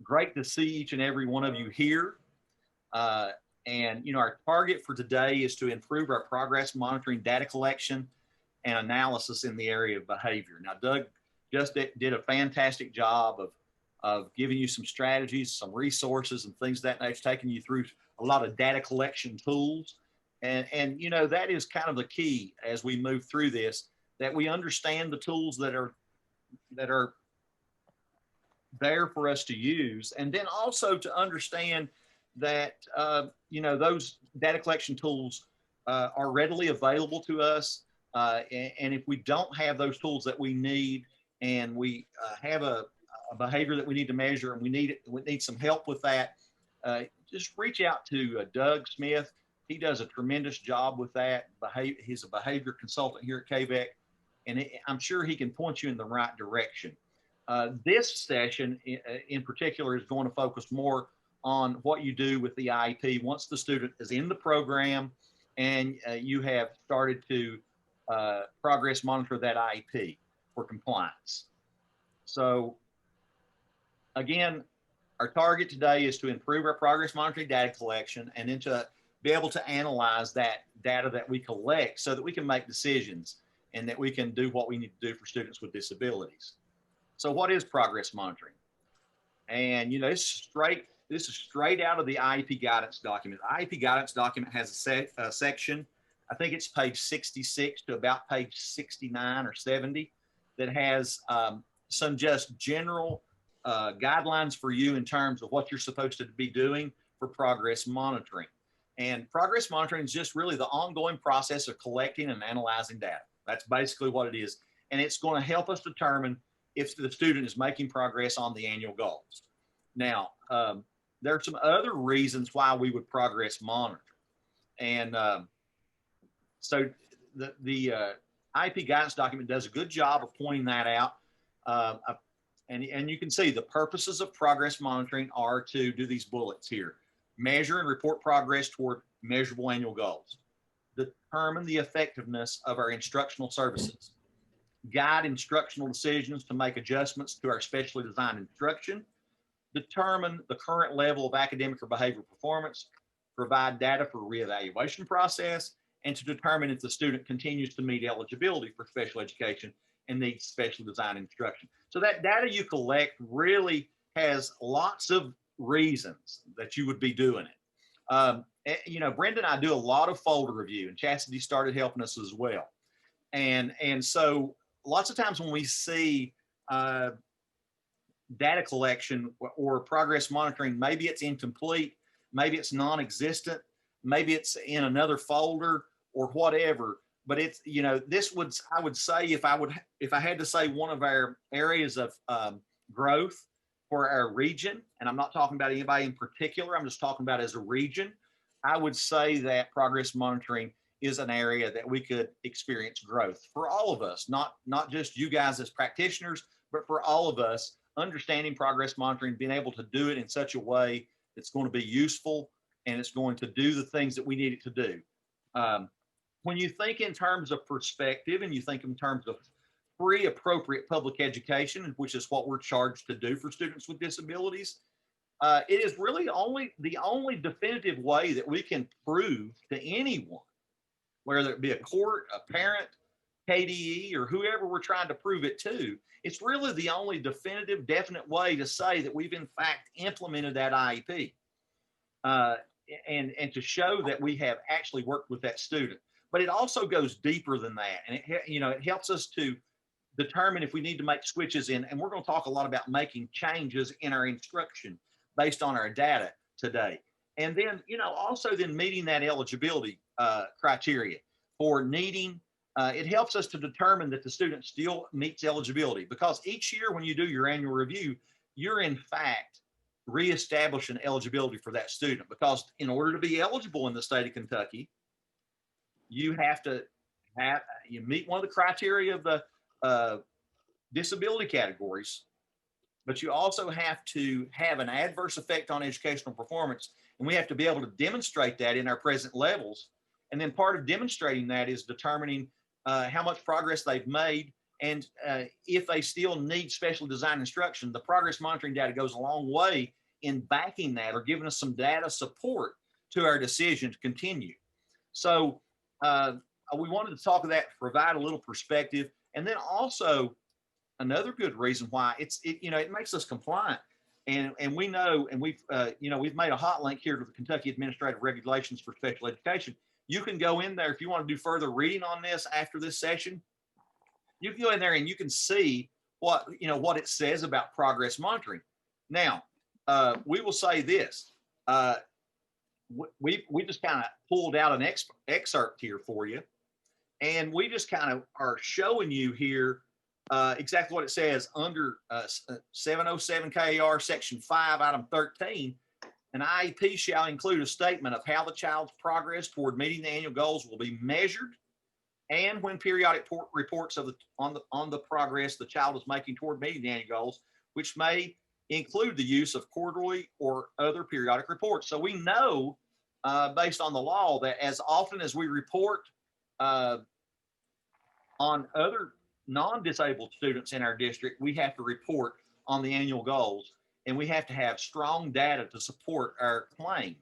Great to see each and every one of you here. And our target for today is to improve our progress monitoring, data collection, and analysis in the area of behavior. Now, Doug just did a fantastic job of giving you some strategies, some resources, and things that nature, taking you through a lot of data collection tools. And that is kind of the key as we move through this, that we understand the tools that are there for us to use, and then also to understand that those data collection tools are readily available to us, and if we don't have those tools that we need, and we have a behavior that we need to measure, and we need some help with that, just reach out to Doug Smith. He does a tremendous job with that. He's a behavior consultant here at KVEC, and I'm sure he can point you in the right direction. This session in particular is going to focus more on what you do with the IEP once the student is in the program and you have started to progress monitor that IEP for compliance. So again, our target today is to improve our progress monitoring data collection, and then to be able to analyze that data that we collect so that we can make decisions and that we can do what we need to do for students with disabilities. So what is progress monitoring? And this is straight out of the IEP guidance document. The IEP guidance document has a section, I think it's page 66 to about page 69 or 70, that has some just general guidelines for you in terms of what you're supposed to be doing for progress monitoring. And progress monitoring is just really the ongoing process of collecting and analyzing data. That's basically what it is. And it's going to help us determine if the student is making progress on the annual goals. Now, there are some other reasons why we would progress monitor. And so the IEP guidance document does a good job of pointing that out. And you can see the purposes of progress monitoring are to do these bullets here: measure and report progress toward measurable annual goals, determine the effectiveness of our instructional services, guide instructional decisions to make adjustments to our specially designed instruction, determine the current level of academic or behavior performance, provide data for reevaluation process, and to determine if the student continues to meet eligibility for special education and needs specially designed instruction. So that data you collect really has lots of reasons that you would be doing it. Brenda and I do a lot of folder review, and Chastity started helping us as well. And so lots of times when we see data collection or progress monitoring, maybe it's incomplete, maybe it's non-existent, maybe it's in another folder or whatever. But it's, I would say, if I had to say one of our areas of growth for our region, and I'm not talking about anybody in particular, I'm just talking about as a region, I would say that progress monitoring is an area that we could experience growth for all of us, not just you guys as practitioners, but for all of us, understanding progress monitoring, being able to do it in such a way that's going to be useful and it's going to do the things that we need it to do. When you think in terms of perspective and you think in terms of free, appropriate public education, which is what we're charged to do for students with disabilities, it is really the only definitive way that we can prove to anyone, whether it be a court, a parent, KDE, or whoever we're trying to prove it to, it's really the only definitive, definite way to say that we've in fact implemented that IEP, and to show that we have actually worked with that student. But it also goes deeper than that, and it helps us to determine if we need to make switches in. And we're going to talk a lot about making changes in our instruction based on our data today. And then, also then meeting that eligibility criteria for needing. It helps us to determine that the student still meets eligibility, because each year when you do your annual review, you're in fact reestablishing eligibility for that student, because in order to be eligible in the state of Kentucky, you have to you meet one of the criteria of the disability categories, but you also have to have an adverse effect on educational performance, and we have to be able to demonstrate that in our present levels. And then part of demonstrating that is determining how much progress they've made And if they still need specially designed instruction, the progress monitoring data goes a long way in backing that or giving us some data support to our decision to continue. So we wanted to talk of that, provide a little perspective, and then also another good reason why it makes us compliant. And we know, and we've made a hot link here to the Kentucky Administrative Regulations for Special Education. You can go in there if you want to do further reading on this after this session. You can go in there and you can see what it says about progress monitoring. Now, we will say this. We just kind of pulled out an excerpt here for you, and we just kind of are showing you here exactly what it says under 707 KAR Section 5, Item 13. An IEP shall include a statement of how the child's progress toward meeting the annual goals will be measured, and when periodic reports on the progress the child is making toward meeting the annual goals, which may include the use of quarterly or other periodic reports. So we know, based on the law, that as often as we report on other non-disabled students in our district, we have to report on the annual goals, and we have to have strong data to support our claims.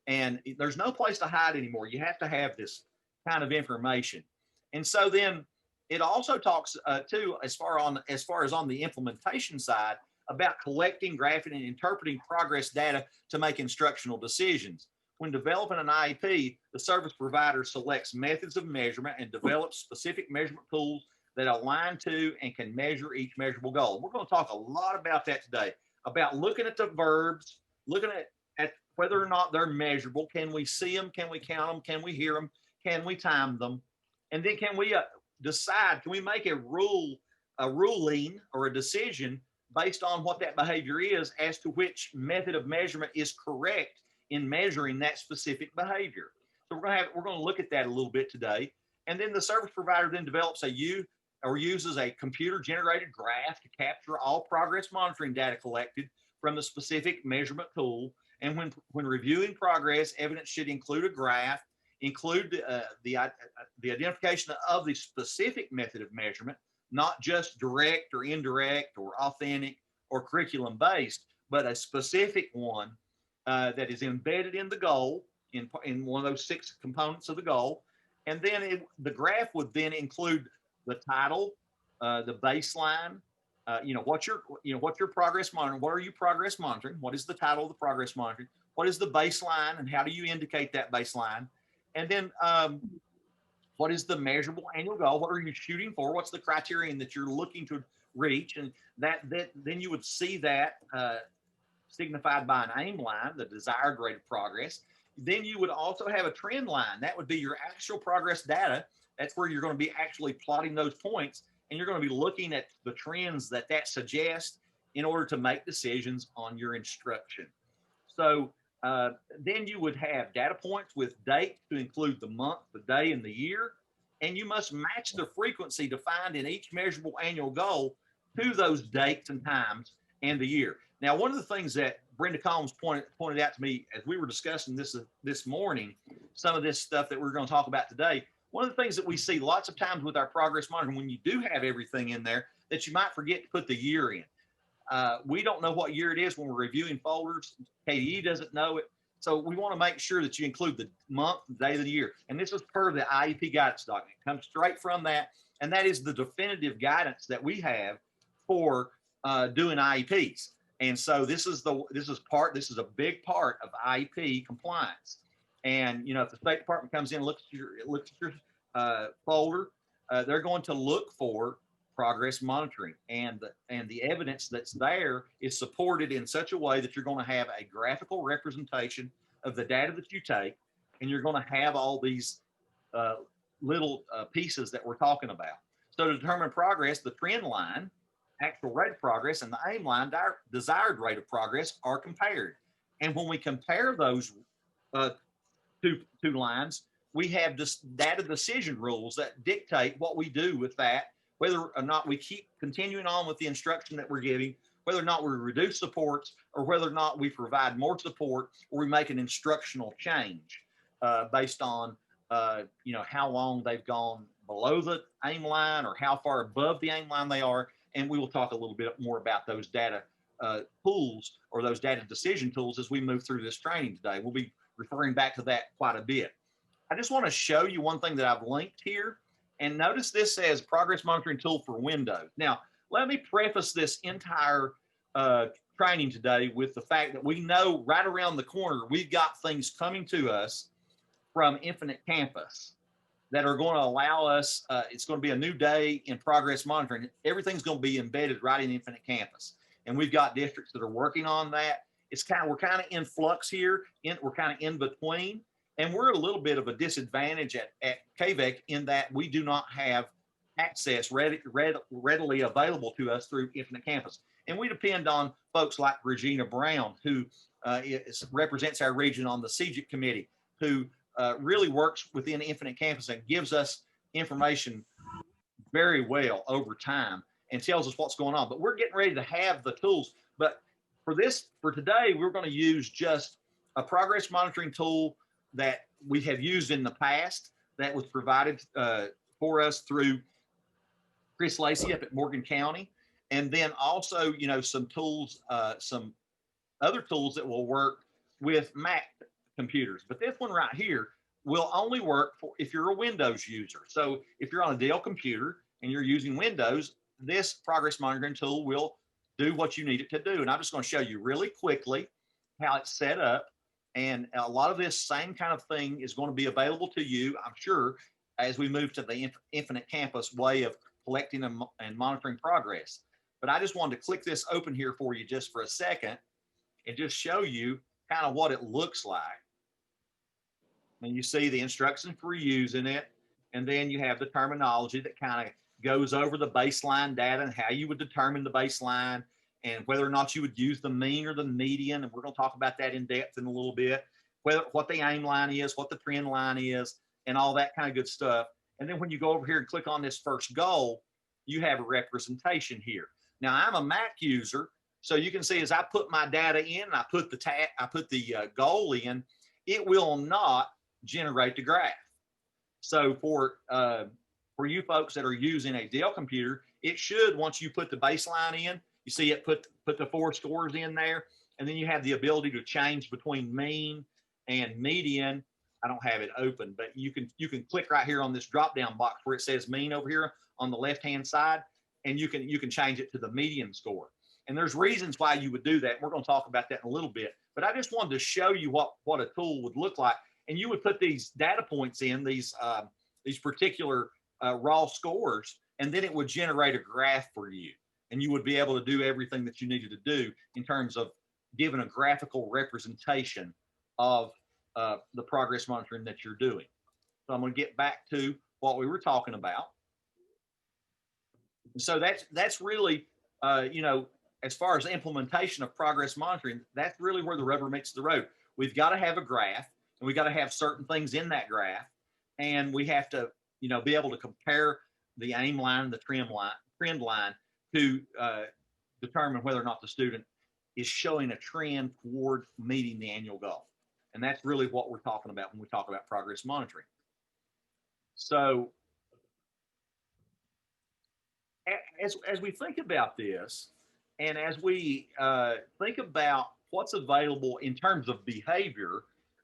And there's no place to hide anymore. You have to have this kind of information. And so then it also talks too, as far as on the implementation side, about collecting, graphing, and interpreting progress data to make instructional decisions. When developing an IEP, the service provider selects methods of measurement and develops specific measurement tools that align to and can measure each measurable goal. We're going to talk a lot about that today, about looking at the verbs, looking at whether or not they're measurable. Can we see them? Can we count them? Can we hear them? Can we time them? And then can we decide, can we make a ruling or a decision based on what that behavior is as to which method of measurement is correct in measuring that specific behavior? So we're going to look at that a little bit today. And then the service provider then develops uses a computer generated graph to capture all progress monitoring data collected from the specific measurement tool. And when reviewing progress, evidence should include a graph, include the identification of the specific method of measurement, not just direct or indirect or authentic or curriculum based, but a specific one that is embedded in the goal, in one of those 6 components of the goal. And then the graph would then include the title, the baseline, what's your progress monitoring? What are you progress monitoring? What is the title of the progress monitoring? What is the baseline, and how do you indicate that baseline? And then what is the measurable annual goal? What are you shooting for? What's the criterion that you're looking to reach? And that then you would see that signified by an aim line, the desired rate of progress. Then you would also have a trend line. That would be your actual progress data. That's where you're going to be actually plotting those points, and you're going to be looking at the trends that suggests in order to make decisions on your instruction. So then you would have data points with date to include the month, the day, and the year, and you must match the frequency defined in each measurable annual goal to those dates and times and the year. Now, one of the things that Brenda Combs pointed out to me as we were discussing this morning, some of this stuff that we're going to talk about today, one of the things that we see lots of times with our progress monitoring, when you do have everything in there, that you might forget to put the year in. We don't know what year it is when we're reviewing folders. KDE doesn't know it. So we want to make sure that you include the month, the day of the year. And this is per the IEP guidance document. It comes straight from that. And that is the definitive guidance that we have for doing IEPs. And so this is a big part of IEP compliance. And if the State Department comes in and looks at your folder, they're going to look for progress monitoring, and the evidence that's there is supported in such a way that you're going to have a graphical representation of the data that you take, and you're going to have all these little pieces that we're talking about. So to determine progress, the trend line, actual rate of progress, and the aim line, desired rate of progress, are compared. And when we compare those two lines, we have this data decision rules that dictate what we do with that, whether or not we keep continuing on with the instruction that we're giving, whether or not we reduce supports, or whether or not we provide more support, or we make an instructional change based on how long they've gone below the aim line or how far above the aim line they are. And we will talk a little bit more about those data tools or those data decision tools as we move through this training today. We'll be referring back to that quite a bit. I just want to show you one thing that I've linked here. And notice this says progress monitoring tool for Windows. Now, let me preface this entire training today with the fact that we know right around the corner, we've got things coming to us from Infinite Campus that are going to allow us, it's going to be a new day in progress monitoring. Everything's going to be embedded right in Infinite Campus. And we've got districts that are working on that. We're kind of in flux here. We're kind of in between. And we're at a little bit of a disadvantage at KVEC in that we do not have access readily available to us through Infinite Campus. And we depend on folks like Regina Brown, who represents our region on the CGIC committee, who really works within Infinite Campus and gives us information very well over time and tells us what's going on. But we're getting ready to have the tools. But for today, we're going to use just a progress monitoring tool that we have used in the past that was provided for us through Chris Lacey up at Morgan County. And then also, some tools, some other tools that will work with Mac computers. But this one right here will only work for if you're a Windows user. So if you're on a Dell computer and you're using Windows, this progress monitoring tool will do what you need it to do. And I'm just going to show you really quickly how it's set up. And a lot of this same kind of thing is going to be available to you, I'm sure, as we move to the Infinite Campus way of collecting and monitoring progress. But I just wanted to click this open here for you just for a second and just show you kind of what it looks like. And you see the instructions for using it. And then you have the terminology that kind of goes over the baseline data and how you would determine the baseline and whether or not you would use the mean or the median. And we're going to talk about that in depth in a little bit, what the aim line is, what the trend line is, and all that kind of good stuff. And then when you go over here and click on this first goal, you have a representation here. Now, I'm a Mac user, so you can see as I put my data in, and I put the goal in, it will not generate the graph. So for you folks that are using a Dell computer, it should, once you put the baseline in, you see it put the 4 scores in there, and then you have the ability to change between mean and median. I don't have it open, but you can click right here on this drop down box where it says mean over here on the left hand side, and you can change it to the median score. And there's reasons why you would do that. We're going to talk about that in a little bit, but I just wanted to show you what a tool would look like. And you would put these data points in, these particular raw scores, and then it would generate a graph for you. And you would be able to do everything that you needed to do in terms of giving a graphical representation of the progress monitoring that you're doing. So I'm going to get back to what we were talking about. So that's really, as far as implementation of progress monitoring, that's really where the rubber meets the road. We've got to have a graph, and we've got to have certain things in that graph, and we have to, be able to compare the aim line, the trend line to determine whether or not the student is showing a trend toward meeting the annual goal. And that's really what we're talking about when we talk about progress monitoring. So as we think about this, and as we think about what's available in terms of behavior,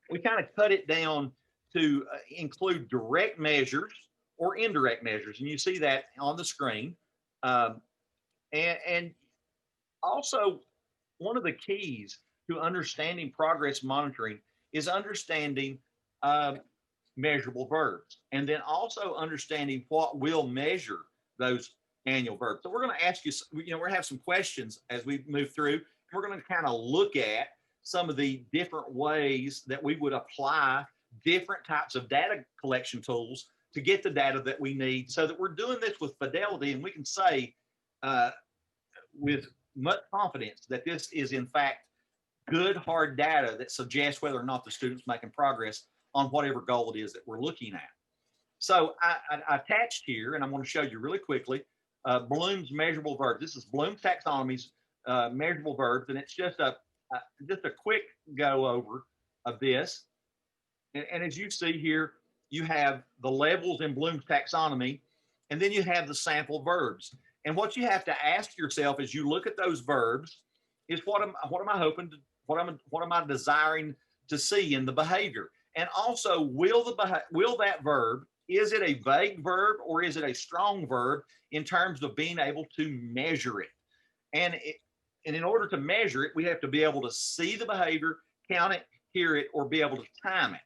we kind of cut it down to include direct measures or indirect measures. And you see that on the screen. And also, one of the keys to understanding progress monitoring is understanding measurable verbs, and then also understanding what will measure those annual verbs. So we're going to ask you, we're going to have some questions as we move through. We're going to kind of look at some of the different ways that we would apply different types of data collection tools to get the data that we need, so that we're doing this with fidelity, and we can say with much confidence that this is in fact good hard data that suggests whether or not the student's making progress on whatever goal it is that we're looking at. So I attached here, and I'm going to show you really quickly, Bloom's measurable verbs. This is Bloom's taxonomy's measurable verbs, and it's just a quick go over of this. And as you see here, you have the levels in Bloom's taxonomy, and then you have the sample verbs. And what you have to ask yourself as you look at those verbs is what am I hoping to, what am I desiring to see in the behavior? And also, will that verb, is it a vague verb or is it a strong verb in terms of being able to measure it? And in order to measure it, we have to be able to see the behavior, count it, hear it, or be able to time it.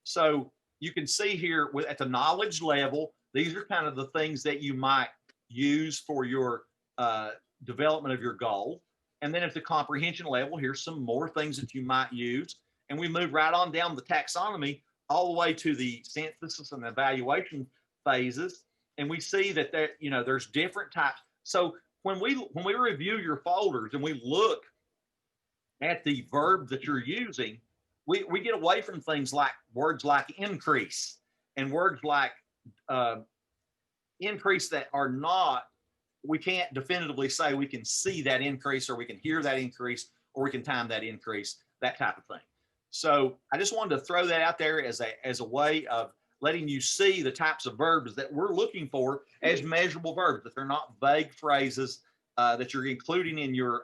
So you can see here at the knowledge level, these are kind of the things that you might use for your development of your goal. And then at the comprehension level, here's some more things that you might use. And we move right on down the taxonomy all the way to the synthesis and evaluation phases. And we see that there, there's different types. So when we review your folders and we look at the verbs that you're using, we get away from things like words like increase and words like increase that are not, we can't definitively say we can see that increase or we can hear that increase or we can time that increase, that type of thing. So I just wanted to throw that out there as a way of letting you see the types of verbs that we're looking for as measurable verbs, that they're not vague phrases that you're including in your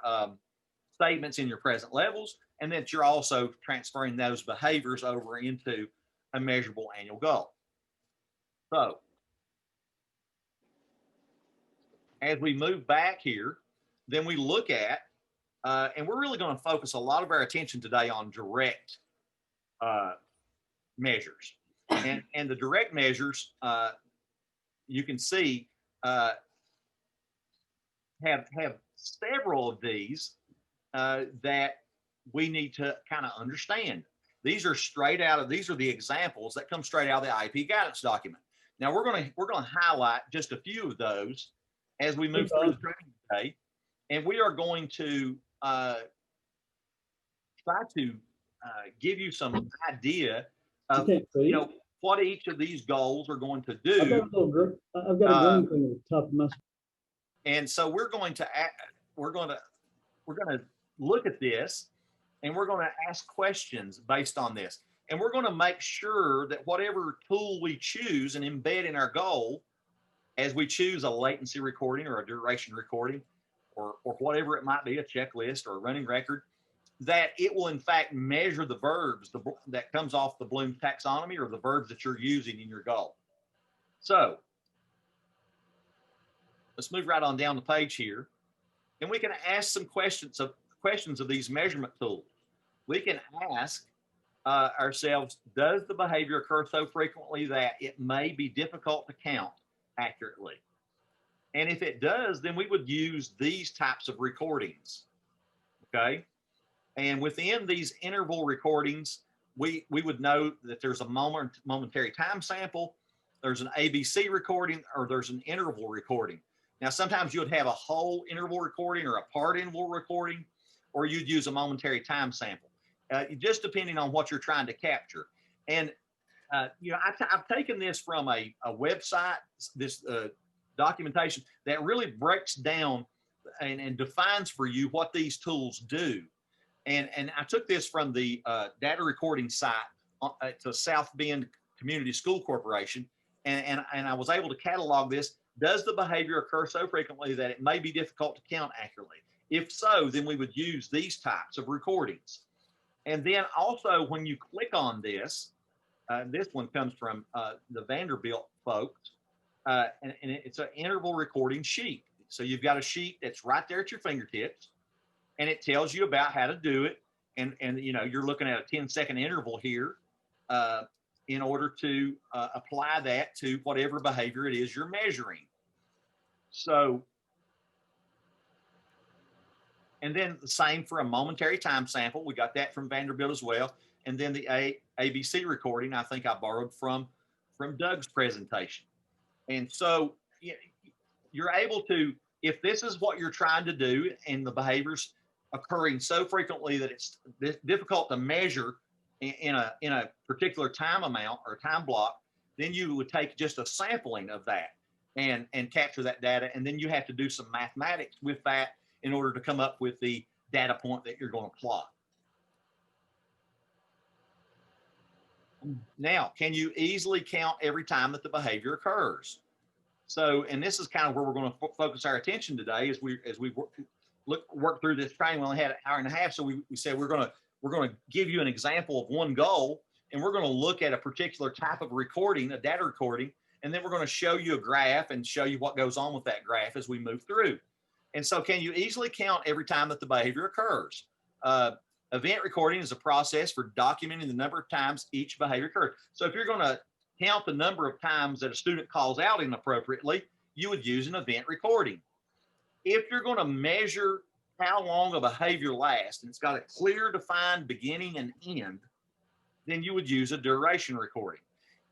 statements in your present levels, and that you're also transferring those behaviors over into a measurable annual goal. So as we move back here, then we look at, and we're really going to focus a lot of our attention today on direct measures. And the direct measures, you can see, have several of these that we need to kind of understand. These are these are the examples that come straight out of the IEP guidance document. Now we're going to highlight just a few of those as we move through the training today, and we are going to try to give you some idea of what each of these goals are going to do. I've got a green thing at the top of my. And so we're going to look at this, and we're going to ask questions based on this, and we're going to make sure that whatever tool we choose and embed in our goal, as we choose a latency recording or a duration recording, or whatever it might be, a checklist or a running record, that it will in fact measure the verbs that comes off the Bloom taxonomy or the verbs that you're using in your goal. So let's move right on down the page here, and we can ask some questions of these measurement tools. We can ask ourselves, does the behavior occur so frequently that it may be difficult to count accurately? And if it does, then we would use these types of recordings, okay? And within these interval recordings, we would know that there's a momentary time sample, there's an ABC recording, or there's an interval recording. Now, sometimes you would have a whole interval recording or a part interval recording, or you'd use a momentary time sample, just depending on what you're trying to capture. And, I've taken this from a website, this documentation that really breaks down and defines for you what these tools do. And I took this from the data recording site to South Bend Community School Corporation, and I was able to catalog this. Does the behavior occur so frequently that it may be difficult to count accurately? If so, then we would use these types of recordings. And then also when you click on this one comes from the Vanderbilt folks, and it's an interval recording sheet. So you've got a sheet that's right there at your fingertips, and it tells you about how to do it. And you're looking at a 10-second interval here in order to apply that to whatever behavior it is you're measuring. So, and then the same for a momentary time sample. We got that from Vanderbilt as well. And then the ABC recording, I think I borrowed from Doug's presentation. And so you're able to, if this is what you're trying to do and the behavior's occurring so frequently that it's difficult to measure in a particular time amount or time block, then you would take just a sampling of that and capture that data. And then you have to do some mathematics with that in order to come up with the data point that you're going to plot. Now, can you easily count every time that the behavior occurs? So, and this is kind of where we're going to focus our attention today as we work through this training. We only had an hour and a half, so we said we're going to give you an example of one goal, and we're going to look at a particular type of recording, a data recording, and then we're going to show you a graph and show you what goes on with that graph as we move through. And so, can you easily count every time that the behavior occurs? Event recording is a process for documenting the number of times each behavior occurs. So if you're going to count the number of times that a student calls out inappropriately, you would use an event recording. If you're going to measure how long a behavior lasts, and it's got a clear defined beginning and end, then you would use a duration recording.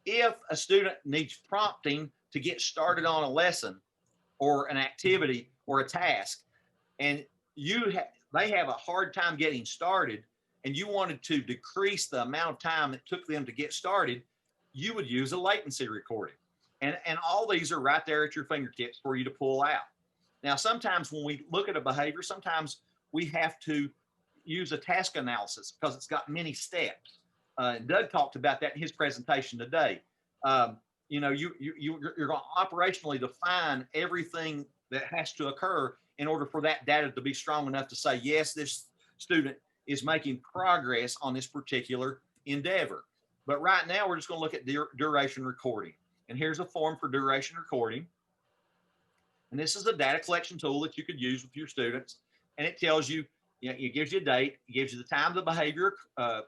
If a student needs prompting to get started on a lesson or an activity or a task, and they have a hard time getting started, and you wanted to decrease the amount of time it took them to get started, you would use a latency recording. And all these are right there at your fingertips for you to pull out. Now, sometimes when we look at a behavior, sometimes we have to use a task analysis because it's got many steps. Doug talked about that in his presentation today. You're going to operationally define everything that has to occur in order for that data to be strong enough to say, yes, this student is making progress on this particular endeavor. But right now, we're just going to look at duration recording. And here's a form for duration recording. And this is a data collection tool that you could use with your students. And it tells you, it gives you a date, it gives you the time of the behavior, the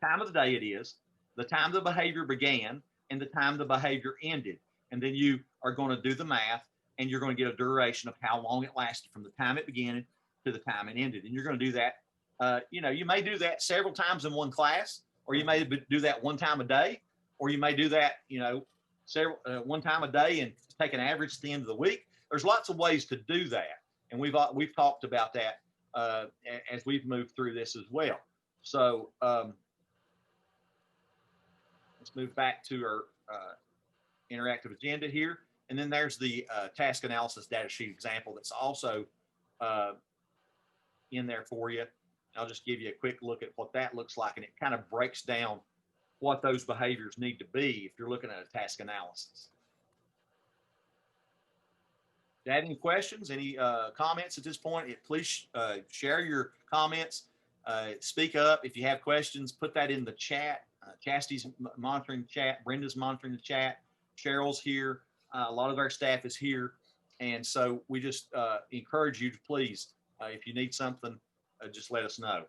time of the day it is, the time the behavior began, and the time the behavior ended. And then you are going to do the math, and you're going to get a duration of how long it lasted from the time it began to the time it ended. And you're going to do that. You may do that several times in one class, or you may do that one time a day, or you may do that, one time a day and take an average at the end of the week. There's lots of ways to do that, and we've talked about that as we've moved through this as well. So let's move back to our interactive agenda here. And then there's the task analysis data sheet example that's also in there for you. I'll just give you a quick look at what that looks like, and it kind of breaks down what those behaviors need to be if you're looking at a task analysis. If you have any questions, any comments at this point, please share your comments. Speak up. If you have questions, put that in the chat. Chastity's monitoring the chat. Brenda's monitoring the chat. Cheryl's here. A lot of our staff is here. And so we just encourage you to please, if you need something, just let us know.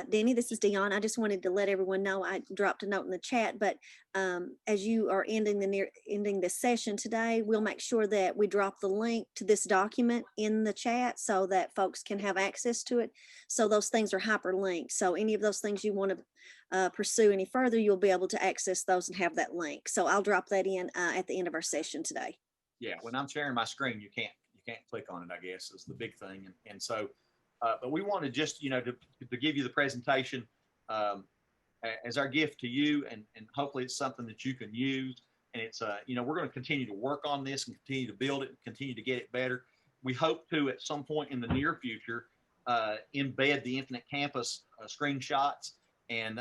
Denny, this is Dion. I just wanted to let everyone know I dropped a note in the chat, but as you are ending this session today, we'll make sure that we drop the link to this document in the chat so that folks can have access to it. So those things are hyperlinked. So any of those things you want to pursue any further, you'll be able to access those and have that link. So I'll drop that in at the end of our session today. Yeah, when I'm sharing my screen, you can't click on it, I guess, is the big thing. And so but we wanted just, to give you the presentation as our gift to you, and hopefully it's something that you can use. And it's, we're going to continue to work on this and continue to build it and continue to get it better. We hope to, at some point in the near future, embed the Infinite Campus screenshots and,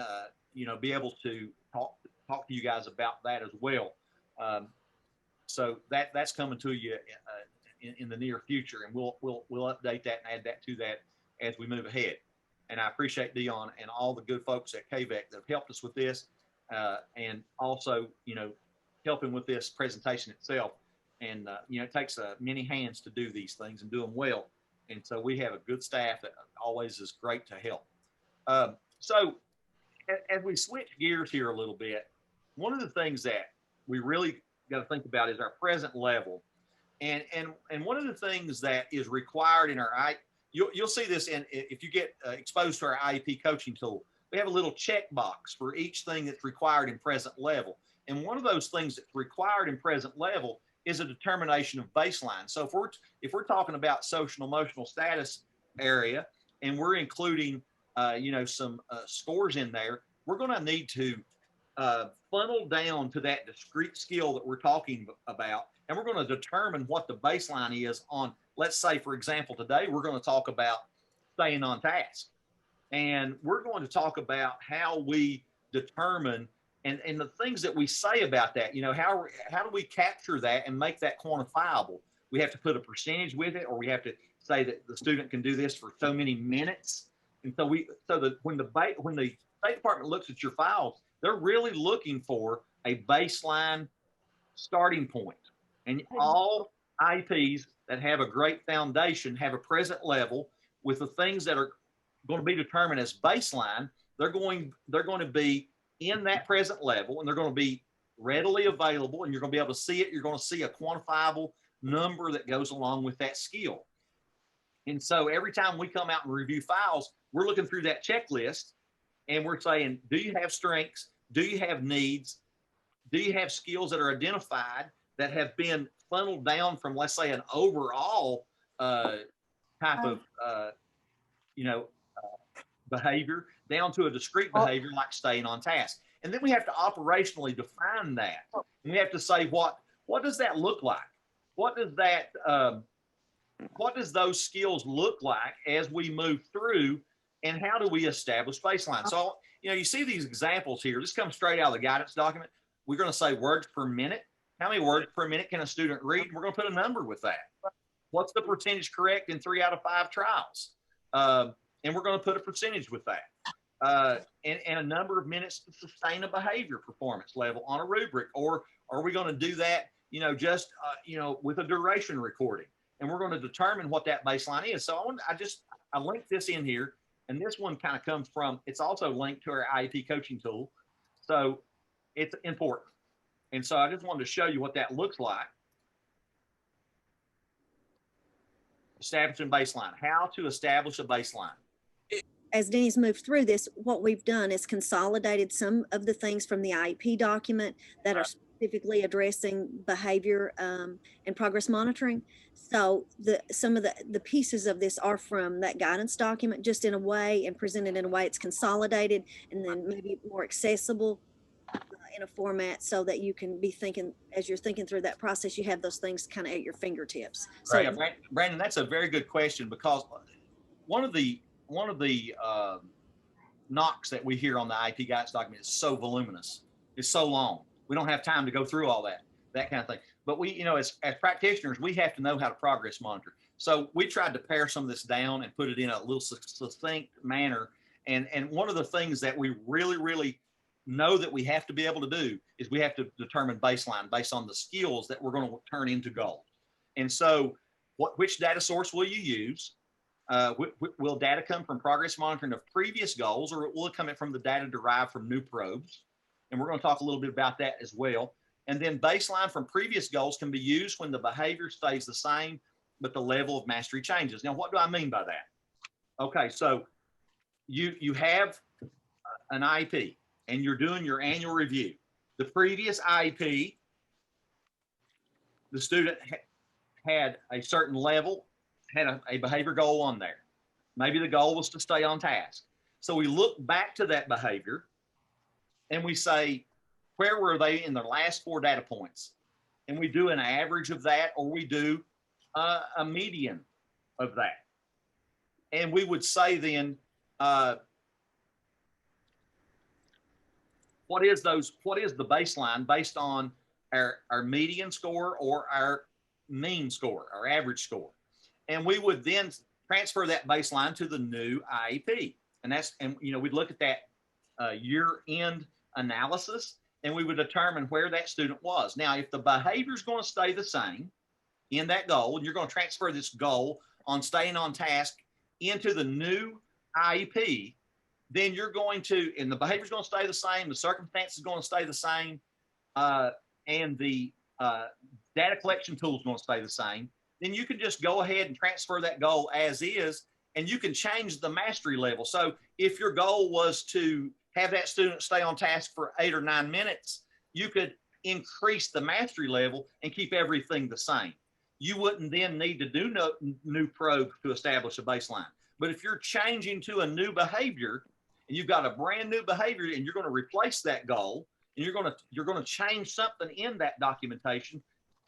be able to talk to you guys about that as well. So that's coming to you in the near future, and we'll update that and add that to that as we move ahead. And I appreciate Dion and all the good folks at KVEC that have helped us with this, and also helping with this presentation itself. And it takes many hands to do these things and do them well. And so we have a good staff that always is great to help. So as we switch gears here a little bit, one of the things that we really got to think about is our present level. And one of the things that is required in our, you'll see this if you get exposed to our IEP coaching tool, we have a little checkbox for each thing that's required in present level. And one of those things that's required in present level is a determination of baseline. So if we're talking about social emotional status area, and we're including some scores in there, we're going to need to funnel down to that discrete skill that we're talking about, and we're going to determine what the baseline is on, let's say, for example, today we're going to talk about staying on task. And we're going to talk about how we determine, and the things that we say about that, you know, how do we capture that and make that quantifiable? We have to put a percentage with it, or we have to say that the student can do this for so many minutes. And so when the State Department looks at your files, they're really looking for a baseline starting point. And all IEPs that have a great foundation have a present level with the things that are going to be determined as baseline. They're going to be in that present level, and they're going to be readily available, and you're going to be able to see it. You're going to see a quantifiable number that goes along with that skill. And so every time we come out and review files, we're looking through that checklist, and we're saying, do you have strengths? Do you have needs? Do you have skills that are identified that have been funneled down from, let's say, an overall type of, behavior down to a discrete behavior like staying on task? And then we have to operationally define that. And we have to say, what does that look like? What does those skills look like as we move through, and how do we establish baseline? So, you see these examples here. This comes straight out of the guidance document. We're going to say words per minute. How many words per minute can a student read? We're going to put a number with that. What's the percentage correct in 3 out of 5 trials? And we're going to put a percentage with that. And a number of minutes to sustain a behavior performance level on a rubric. Or are we going to do that, just with a duration recording? And we're going to determine what that baseline is. So I linked this in here, and this one kind of comes from, it's also linked to our IEP coaching tool. So it's important. And so I just wanted to show you what that looks like. Establishing baseline, how to establish a baseline. As Denny's moved through this, what we've done is consolidated some of the things from the IEP document that are specifically addressing behavior and progress monitoring. So some of the pieces of this are from that guidance document, just in a way, and presented in a way it's consolidated and then maybe more accessible in a format so that you can be thinking, as you're thinking through that process, you have those things kind of at your fingertips. So, right. Brandon, that's a very good question, because one of the knocks that we hear on the IEP guidance document is so voluminous. It's so long. We don't have time to go through all that kind of thing. But we, as practitioners, we have to know how to progress monitor. So we tried to pare some of this down and put it in a little succinct manner. And one of the things that we really know that we have to be able to do is we have to determine baseline based on the skills that we're going to turn into goals. And so which data source will you use? Will data come from progress monitoring of previous goals, or will it come from the data derived from new probes? And we're going to talk a little bit about that as well. And then baseline from previous goals can be used when the behavior stays the same, but the level of mastery changes. Now, what do I mean by that? Okay, so you have an IEP and you're doing your annual review. The previous IEP, the student had a certain level, had a behavior goal on there. Maybe the goal was to stay on task. So we look back to that behavior and we say, where were they in the last 4 data points? And we do an average of that, or we do a median of that. And we would say then, what is the baseline based on our median score or our mean score, our average score? And we would then transfer that baseline to the new IEP. And we'd look at that year-end analysis, and we would determine where that student was. Now, if the behavior is going to stay the same in that goal, and you're going to transfer this goal on staying on task into the new IEP, then you're going to, and the behavior is going to stay the same, the circumstances is going to stay the same, and the data collection tool is going to stay the same, then you can just go ahead and transfer that goal as is, and you can change the mastery level. So if your goal was to have that student stay on task for 8 or 9 minutes, you could increase the mastery level and keep everything the same. You wouldn't then need to do no new probe to establish a baseline. But if you're changing to a new behavior and you've got a brand new behavior and you're going to replace that goal, and you're going to change something in that documentation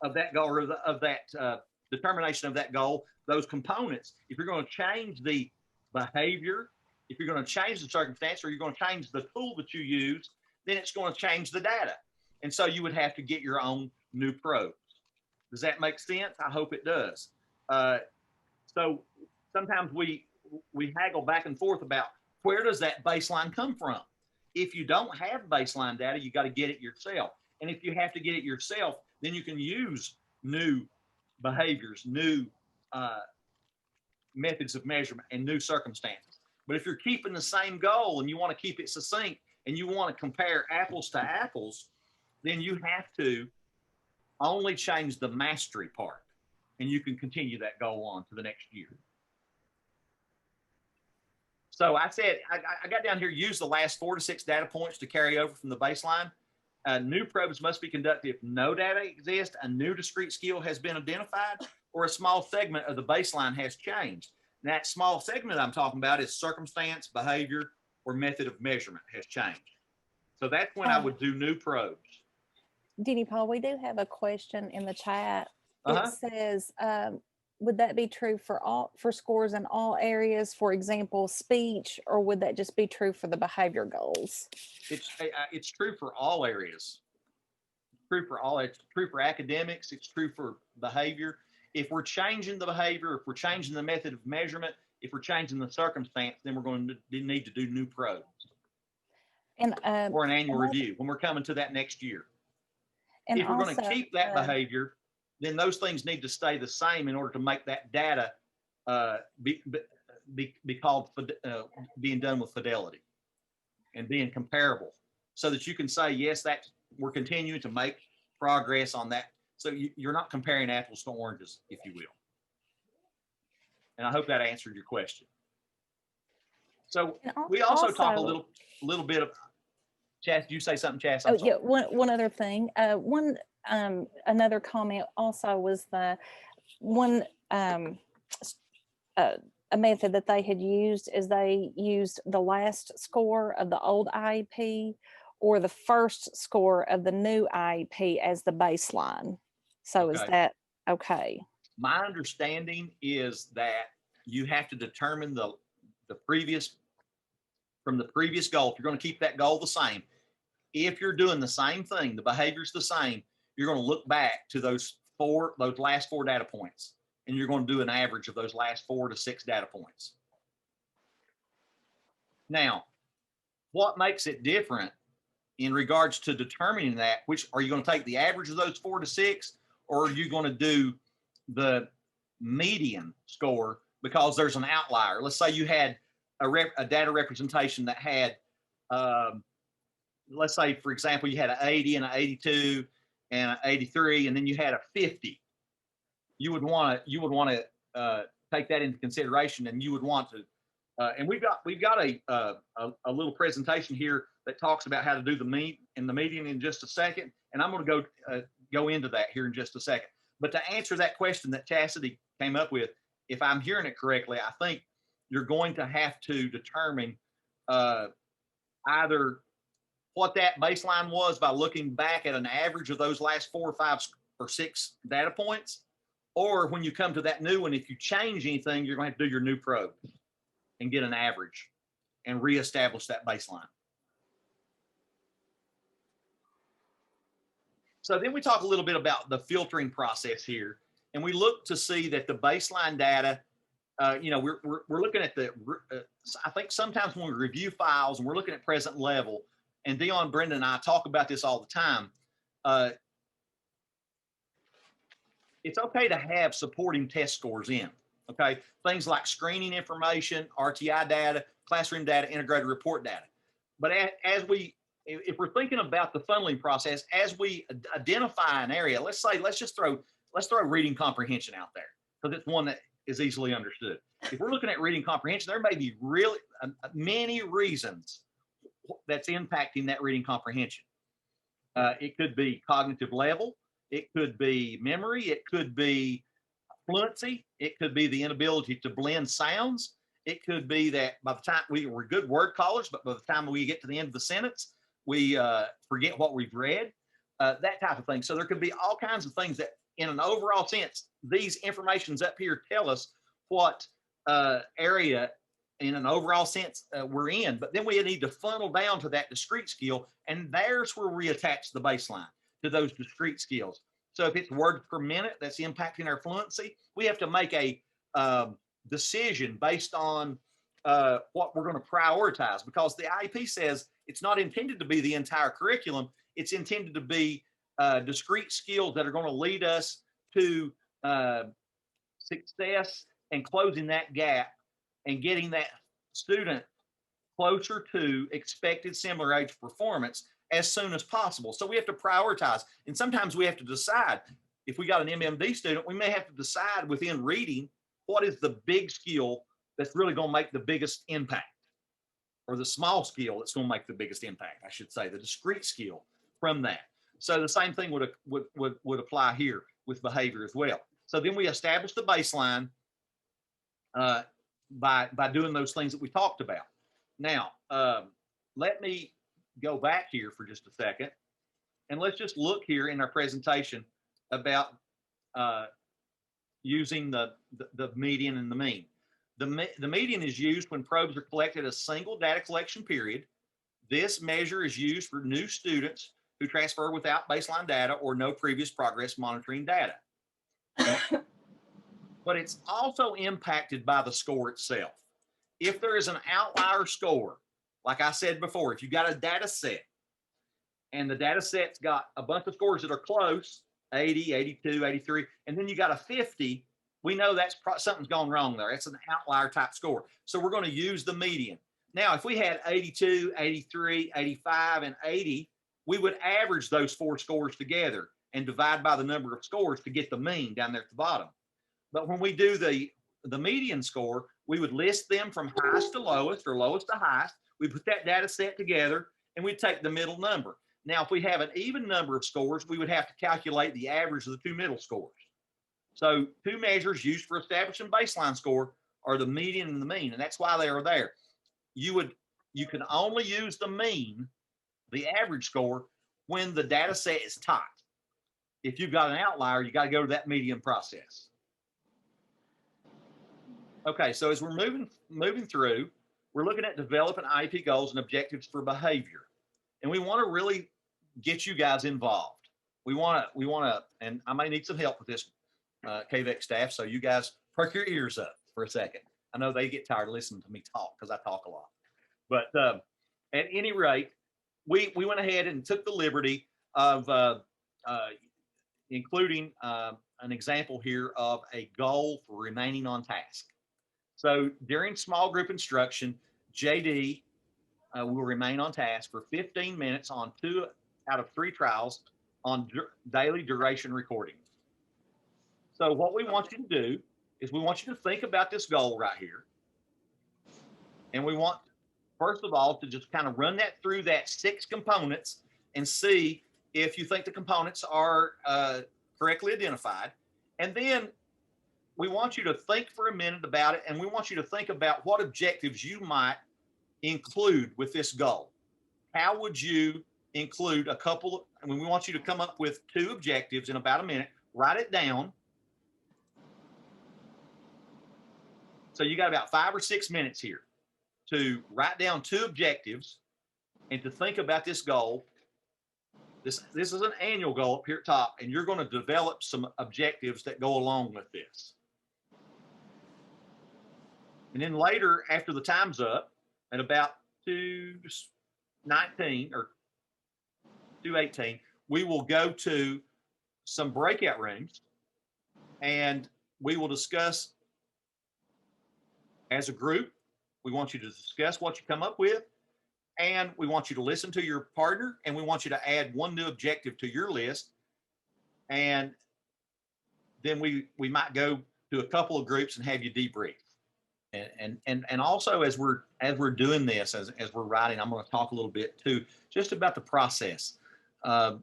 of that goal, or of that determination of that goal, those components, if you're going to change the behavior, if you're going to change the circumstance, or you're going to change the tool that you use, then it's going to change the data. And so you would have to get your own new probes. Does that make sense? I hope it does. So sometimes we haggle back and forth about where does that baseline come from? If you don't have baseline data, you got to get it yourself. And if you have to get it yourself, then you can use new behaviors, new methods of measurement, and new circumstances. But if you're keeping the same goal and you want to keep it succinct and you want to compare apples to apples, then you have to only change the mastery part, and you can continue that goal on to the next year. So I said, I got down here, use the last 4 to 6 data points to carry over from the baseline. New probes must be conducted if no data exists, a new discrete skill has been identified, or a small segment of the baseline has changed. And that small segment I'm talking about is circumstance, behavior, or method of measurement has changed. So that's when I would do new probes. Denny Paul, we do have a question in the chat. It says, would that be true for scores in all areas, for example, speech, or would that just be true for the behavior goals? It's true for all areas. It's true for all. It's true for academics. It's true for behavior. If we're changing the behavior, if we're changing the method of measurement, if we're changing the circumstance, then we're going to need to do new probes And or an annual review when we're coming to that next year. And if we're going to keep that behavior, then those things need to stay the same in order to make that data be called being done with fidelity and being comparable, so that you can say, yes, that we're continuing to make progress on that. So you're not comparing apples to oranges, if you will. And I hope that answered your question. So we also talk a little bit of, Chas, did you say something, Chas? Yeah, one other thing. Another comment also was the one a method that they had used is they used the last score of the old IEP or the first score of the new IEP as the baseline. So is that okay? My understanding is that you have to determine the previous goal. If you're going to keep that goal the same, if you're doing the same thing, the behavior's the same, you're going to look back to those last 4 data points, and you're going to do an average of those last 4 to 6 data points. Now, what makes it different in regards to determining that, which are you going to take the average of those 4 to 6, or are you going to do the median score because there's an outlier? Let's say you had a data representation that had, let's say, for example, you had an 80 and an 82 and an 83, and then you had a 50. You would want to take that into consideration, and you would want to. And we've got a little presentation here that talks about how to do the mean and the median in just a second, and I'm going to go into that here in just a second. But to answer that question that Chastity came up with, if I'm hearing it correctly, I think you're going to have to determine either what that baseline was by looking back at an average of those last 4 or 5 or 6 data points, or when you come to that new one, if you change anything, you're going to have to do your new probe and get an average and reestablish that baseline. So then we talk a little bit about the filtering process here, and we look to see that the baseline data, we're looking at I think sometimes when we review files and we're looking at present level, and Dion, Brenda, and I talk about this all the time, it's okay to have supporting test scores in, okay? Things like screening information, RTI data, classroom data, integrated report data. But if we're thinking about the funneling process, as we identify an area, let's just throw reading comprehension out there, because it's one that is easily understood. If we're looking at reading comprehension, there may be really many reasons that's impacting that reading comprehension. It could be cognitive level, it could be memory, it could be fluency, it could be the inability to blend sounds, it could be that by the time we're good word callers, but by the time we get to the end of the sentence, we forget what we've read, that type of thing. So there could be all kinds of things that, in an overall sense, these informations up here tell us what area in an overall sense, we're in, but then we need to funnel down to that discrete skill. And there's where we attach the baseline to those discrete skills. So if it's words per minute that's impacting our fluency, we have to make a decision based on what we're going to prioritize, because the IEP says it's not intended to be the entire curriculum. It's intended to be discrete skills that are going to lead us to success and closing that gap and getting that student closer to expected similar age performance as soon as possible. So we have to prioritize. And sometimes we have to decide, if we got an MMD student, we may have to decide within reading, what is the big skill that's really going to make the biggest impact, or the small skill that's going to make the biggest impact, I should say, the discrete skill from that. So the same thing would apply here with behavior as well. So then we establish the baseline by doing those things that we talked about. Now, let me go back here for just a second, and let's just look here in our presentation about using the median and the mean. The median is used when probes are collected a single data collection period. This measure is used for new students who transfer without baseline data or no previous progress monitoring data. But it's also impacted by the score itself. If there is an outlier score, like I said before, if you got a data set and the data set's got a bunch of scores that are close, 80, 82, 83, and then you got a 50, we know that's something's gone wrong there. It's an outlier type score. So we're going to use the median. Now, if we had 82, 83, 85, and 80, we would average those four scores together and divide by the number of scores to get the mean down there at the bottom. But when we do the median score, we would list them from highest to lowest or lowest to highest. We put that data set together and we'd take the middle number. Now, if we have an even number of scores, we would have to calculate the average of the two middle scores. So two measures used for establishing baseline score are the median and the mean, and that's why they are there. You can only use the mean, the average score, when the data set is tight. If you've got an outlier, you got to go to that median process. Okay, so as we're moving through, we're looking at developing IEP goals and objectives for behavior, and we want to really get you guys involved. We want to, and I may need some help with this, KVEC staff. So you guys perk your ears up for a second. I know they get tired of listening to me talk because I talk a lot. But at any rate, we went ahead and took the liberty of including an example here of a goal for remaining on task. So during small group instruction, JD will remain on task for 15 minutes on 2 out of 3 trials on daily duration recordings. So what we want you to do is we want you to think about this goal right here. And we want, first of all, to just kind of run that through that 6 components and see if you think the components are correctly identified. And then we want you to think for a minute about it, and we want you to think about what objectives you might include with this goal. How would you include a couple? I mean, we want you to come up with 2 objectives in about a minute. Write it down. So you got about 5 or 6 minutes here to write down 2 objectives and to think about this goal. This is an annual goal up here at top, and you're going to develop some objectives that go along with this. And then later, after the time's up, at about 2:19 or 2:18, we will go to some breakout rooms, and we will discuss as a group. We want you to discuss what you come up with, and we want you to listen to your partner, and we want you to add 1 new objective to your list. And then we might go to a couple of groups and have you debrief. And also as we're doing this, as we're writing, I'm going to talk a little bit too, just about the process. A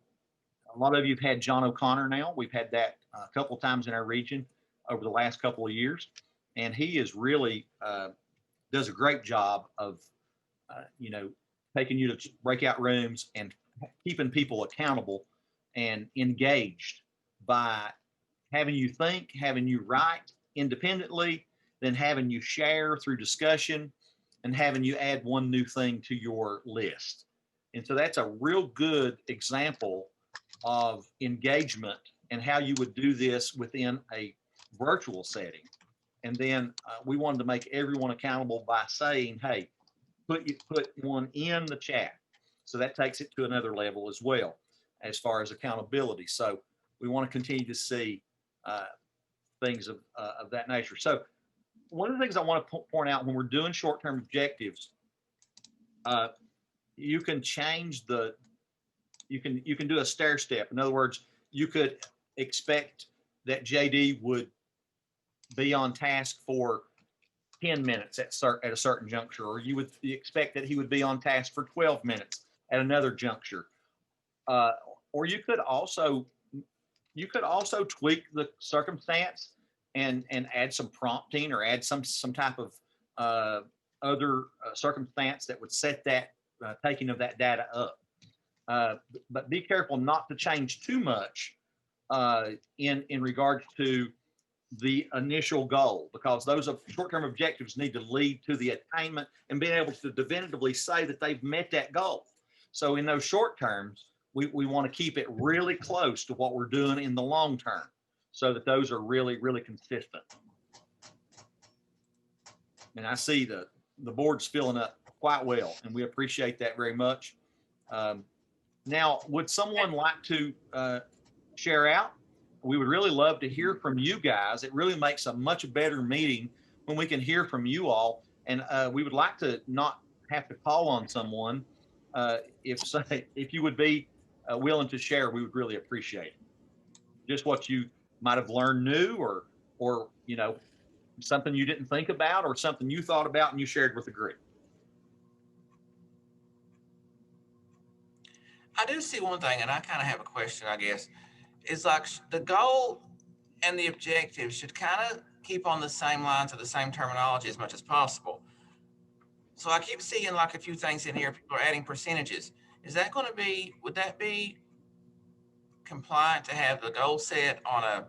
lot of you have had John O'Connor now. We've had that a couple of times in our region over the last couple of years. And he is really does a great job of, taking you to breakout rooms and keeping people accountable and engaged by having you think, having you write independently, then having you share through discussion, and having you add one new thing to your list. And so that's a real good example of engagement and how you would do this within a virtual setting. And then we wanted to make everyone accountable by saying, hey, put one in the chat. So that takes it to another level as well, as far as accountability. So we want to continue to see things of that nature. So one of the things I want to point out when we're doing short-term objectives, you can change you can do a stair step. In other words, you could expect that JD would be on task for 10 minutes at a certain juncture, or you would expect that he would be on task for 12 minutes at another juncture. Or you could also tweak the circumstance and add some prompting or add some type of other circumstance that would set that taking of that data up. But be careful not to change too much in regards to the initial goal, because those short-term objectives need to lead to the attainment and being able to definitively say that they've met that goal. So in those short terms, we want to keep it really close to what we're doing in the long term, so that those are really, really consistent. And I see the board's filling up quite well, and we appreciate that very much. Now, would someone like to share out? We would really love to hear from you guys. It really makes a much better meeting when we can hear from you all. And we would like to not have to call on someone. If you would be willing to share, we would really appreciate it. Just what you might have learned new, or you know, something you didn't think about, or something you thought about and you shared with the group. I do see one thing, and I kind of have a question, I guess. Is like the goal and the objective should kind of keep on the same lines or the same terminology as much as possible. So I keep seeing like a few things in here, people are adding percentages. Is that going to be, would that be compliant to have the goal set on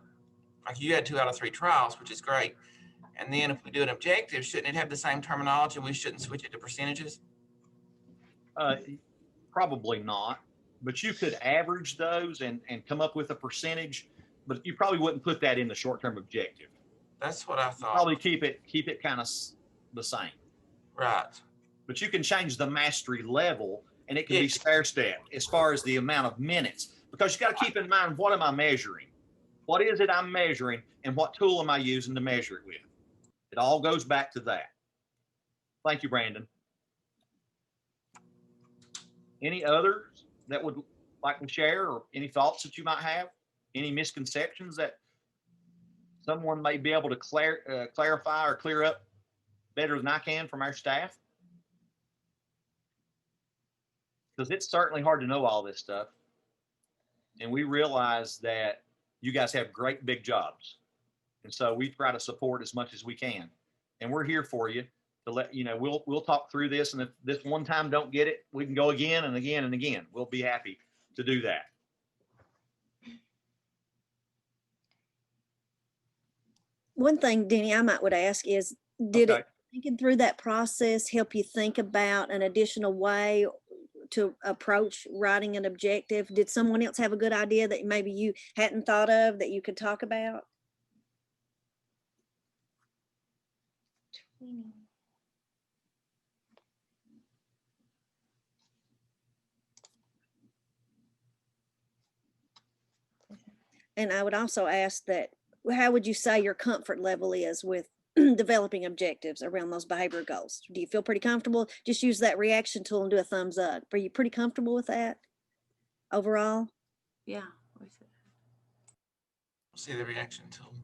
like you had 2 out of 3 trials, which is great. And then if we do an objective, shouldn't it have the same terminology? We shouldn't switch it to percentages? Probably not. But you could average those and come up with a percentage, but you probably wouldn't put that in the short-term objective. That's what I thought. Probably keep it kind of the same. Right. But you can change the mastery level, and it can be stair-stepped as far as the amount of minutes, because you got to keep in mind, what am I measuring? What is it I'm measuring, and what tool am I using to measure it with? It all goes back to that. Thank you, Brandon. Any others that would like to share, or any thoughts that you might have? Any misconceptions that someone may be able to clarify or clear up better than I can from our staff? Because it's certainly hard to know all this stuff. And we realize that you guys have great big jobs. And so we try to support as much as we can. And we're here for you to let you know. We'll talk through this, and if this one time don't get it, we can go again and again and again. We'll be happy to do that. One thing, Denny, I would ask is, did it, thinking through that process, help you think about an additional way to approach writing an objective? Did someone else have a good idea that maybe you hadn't thought of that you could talk about? And I would also ask that, how would you say your comfort level is with developing objectives around those behavior goals? Do you feel pretty comfortable? Just use that reaction tool and do a thumbs up. Are you pretty comfortable with that overall? Yeah. See the reaction tool.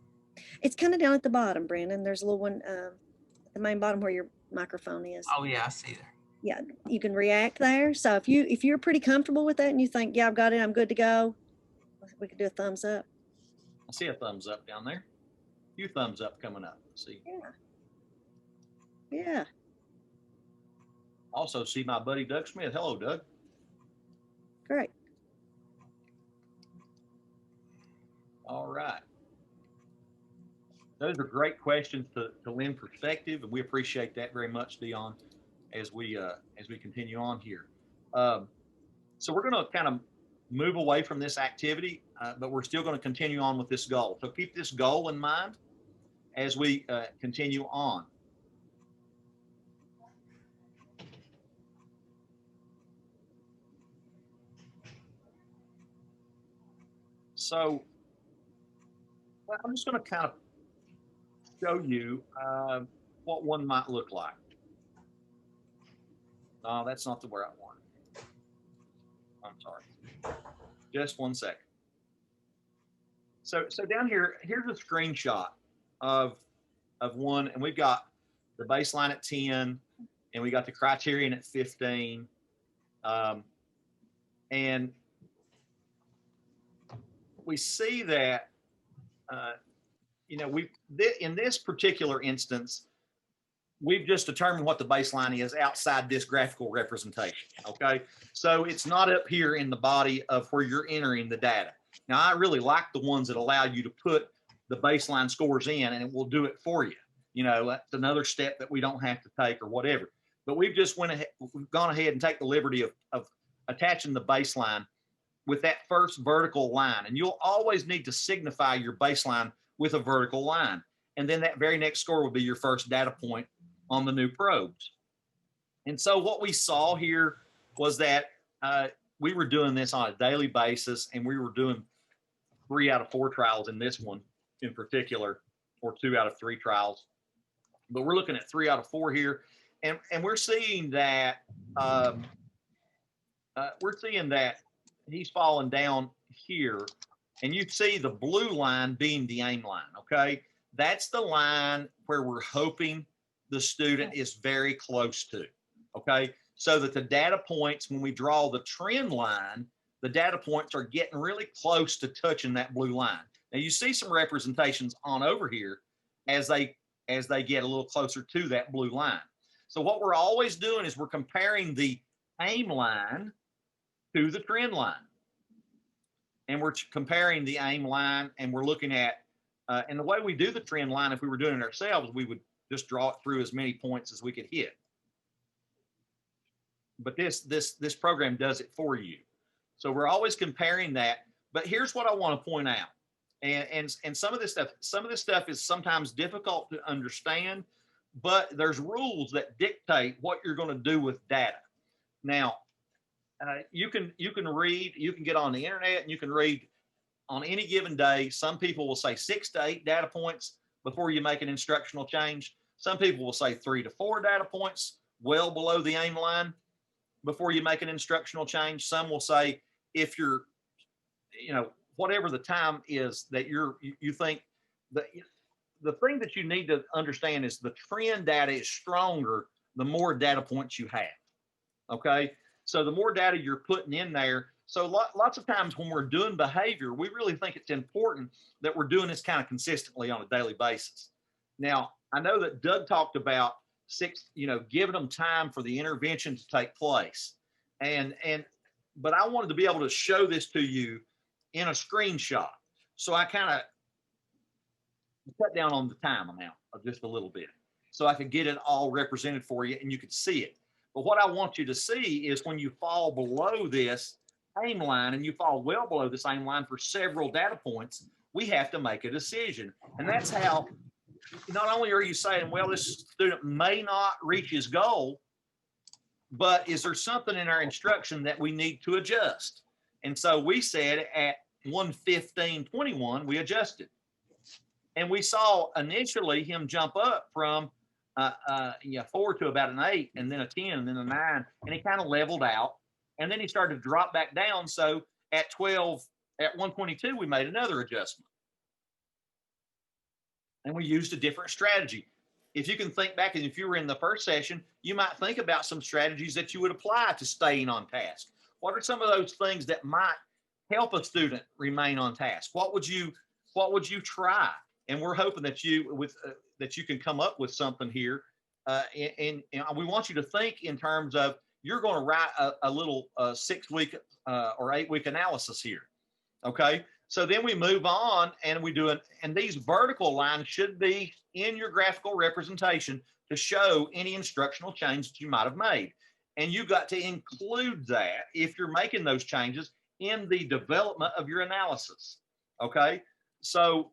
It's kind of down at the bottom, Brandon. There's a little one, the main bottom where your microphone is. Oh yeah, I see there. Yeah, you can react there. So if you're pretty comfortable with that and you think, yeah, I've got it, I'm good to go, we could do a thumbs up. I see a thumbs up down there. A few thumbs up coming up. Let's see. Yeah. Also see my buddy Doug Smith. Hello, Doug. Great. All right. Those are great questions to lend perspective, and we appreciate that very much, Dion. as we continue on here. So we're going to kind of move away from this activity, but we're still going to continue on with this goal. So keep this goal in mind as we continue on. So I'm just going to kind of show you what one might look like. No, that's not the where I want. I'm sorry. Just one second. So down here, here's a screenshot of one, and we've got the baseline at 10, and we got the criterion at 15. And we see that, you know, in this particular instance, we've just determined what the baseline is outside this graphical representation, okay? So it's not up here in the body of where you're entering the data. Now, I really like the ones that allow you to put the baseline scores in and it will do it for you. You know, that's another step that we don't have to take or whatever. But we've just we've gone ahead and take the liberty of attaching the baseline with that first vertical line. And you'll always need to signify your baseline with a vertical line. And then that very next score will be your first data point on the new probes. And so what we saw here was that we were doing this on a daily basis, and we were doing 3 out of 4 trials in this one in particular, or 2 out of 3 trials. But we're looking at 3 out of 4 here, and we're seeing that he's falling down here, and you see the blue line being the aim line. Okay, that's the line where we're hoping the student is very close to. Okay, so that the data points, when we draw the trend line, the data points are getting really close to touching that blue line. Now you see some representations on over here as they get a little closer to that blue line. So what we're always doing is we're comparing the aim line to the trend line. And we're comparing the aim line, and we're looking at, and the way we do the trend line, if we were doing it ourselves, we would just draw it through as many points as we could hit. But this program does it for you. So we're always comparing that. But here's what I want to point out. And some of this stuff is sometimes difficult to understand, but there's rules that dictate what you're going to do with data. Now, you can read, you can get on the internet and you can read on any given day. Some people will say 6 to 8 data points before you make an instructional change. Some people will say 3 to 4 data points, well below the aim line, before you make an instructional change. Some will say, if you're, you know, whatever the time is that you think that the thing that you need to understand is the trend data is stronger the more data points you have. Okay, so the more data you're putting in there. So lots of times when we're doing behavior, we really think it's important that we're doing this kind of consistently on a daily basis. Now, I know that Doug talked about giving them time for the intervention to take place. But I wanted to be able to show this to you in a screenshot. So I kind of cut down on the time amount of just a little bit so I could get it all represented for you and you could see it. But what I want you to see is when you fall below this aim line and you fall well below this aim line for several data points, we have to make a decision. And that's how, not only are you saying, well, this student may not reach his goal, but is there something in our instruction that we need to adjust? And so we said at 1:15:21, we adjusted. And we saw initially him jump up from 4 to about an 8, and then a 10, and then a 9, and he kind of leveled out. And then he started to drop back down. So at 1:22, we made another adjustment. And we used a different strategy. If you can think back, and if you were in the first session, you might think about some strategies that you would apply to staying on task. What are some of those things that might help a student remain on task? What would you try? And we're hoping that you can come up with something here. And we want you to think in terms of, you're going to write a little 6-week or 8-week analysis here. Okay. So then we move on and we do it, and these vertical lines should be in your graphical representation to show any instructional change that you might have made. And you got to include that if you're making those changes in the development of your analysis. Okay. So,